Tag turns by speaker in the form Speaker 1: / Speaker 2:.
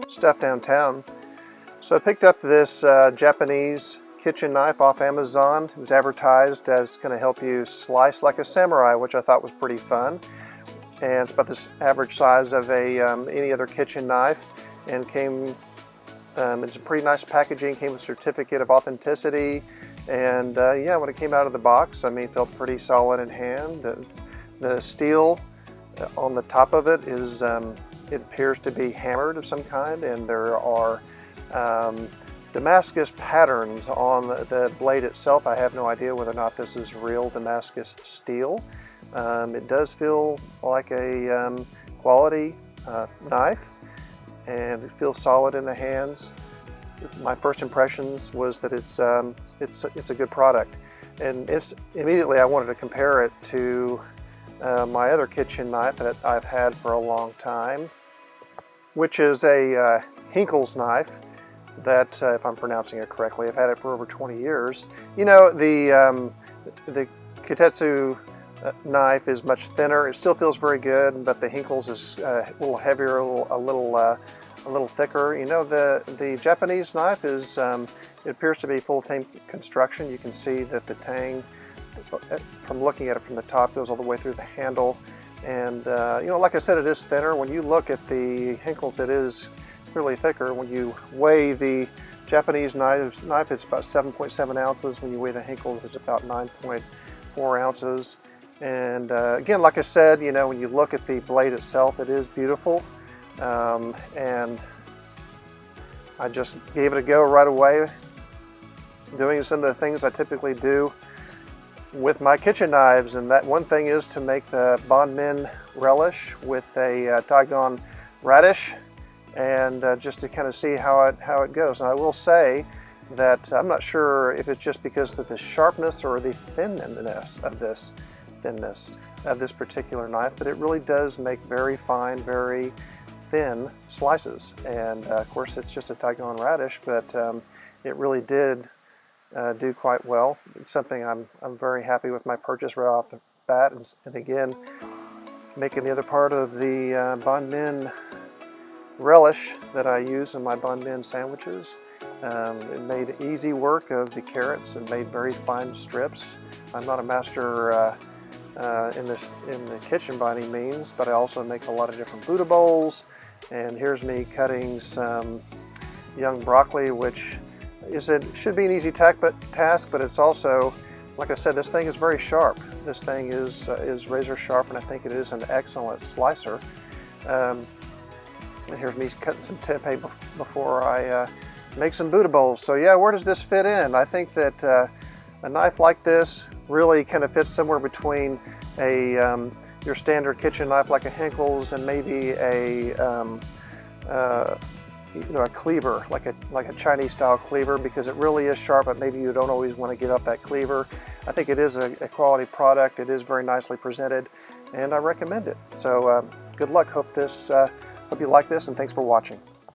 Speaker 1: stuff downtown. So I picked up this Japanese kitchen knife off Amazon. It was advertised as going to help you slice like a samurai, which I thought was pretty fun. And it's about the average size of any other kitchen knife, and came. It's a pretty nice packaging. Came with a certificate of authenticity, and yeah, when it came out of the box, I mean, it felt pretty solid in hand. The steel on the top of it is, it appears to be hammered of some kind, and there are Damascus patterns on the blade itself. I have no idea whether or not this is real Damascus steel. It does feel like a quality knife, and it feels solid in the hands. My first impressions was that it's a good product, and immediately I wanted to compare it to my other kitchen knife that I've had for a long time, which is a Henckles knife that, if I'm pronouncing it correctly, I've had it for over 20 years. You know, the Kitetsu knife is much thinner. It still feels very good, but the Henckles is a little heavier, a little thicker. You know, the Japanese knife is, it appears to be full tang construction. You can see that the tang, from looking at it from the top, goes all the way through the handle. And you know, like I said, it is thinner. When you look at the Henckles, it is clearly thicker. When you weigh the Japanese knife, it's about 7.7 ounces. When you weigh the Henckles, it's about 9.4 ounces. And again, like I said, you know, when you look at the blade itself, it is beautiful. And I just gave it a go right away, doing some of the things I typically do with my kitchen knives. And that one thing is to make the Bahn relish with a daikon radish, and just to kind of see how it goes. And I will say that I'm not sure if it's just because of the sharpness or the thinness of this particular knife, but it really does make very fine, very thin slices. And of course, it's just a daikon radish, but it really did do quite well. It's something I'm very happy with my purchase right off the bat. And again, making the other part of the Bahn relish that I use in my Bahn sandwiches. It made easy work of the carrots and made very fine strips. I'm not a master in the kitchen by any means, but I also make a lot of different Buddha bowls. And here's me cutting some young broccoli, which should be an easy task, but it's also, like I said, this thing is very sharp. This thing is razor sharp, and I think it is an excellent slicer. And here's me cutting some tempeh before I make some Buddha bowls. So yeah, where does this fit in? I think that a knife like this really kind of fits somewhere between your standard kitchen knife like a Henckles and maybe a cleaver, like a Chinese style cleaver, because it really is sharp, but maybe you don't always want to get up that cleaver. I think it is a quality product. It is very nicely presented, and I recommend it. So good luck. Hope you like this, and thanks for watching.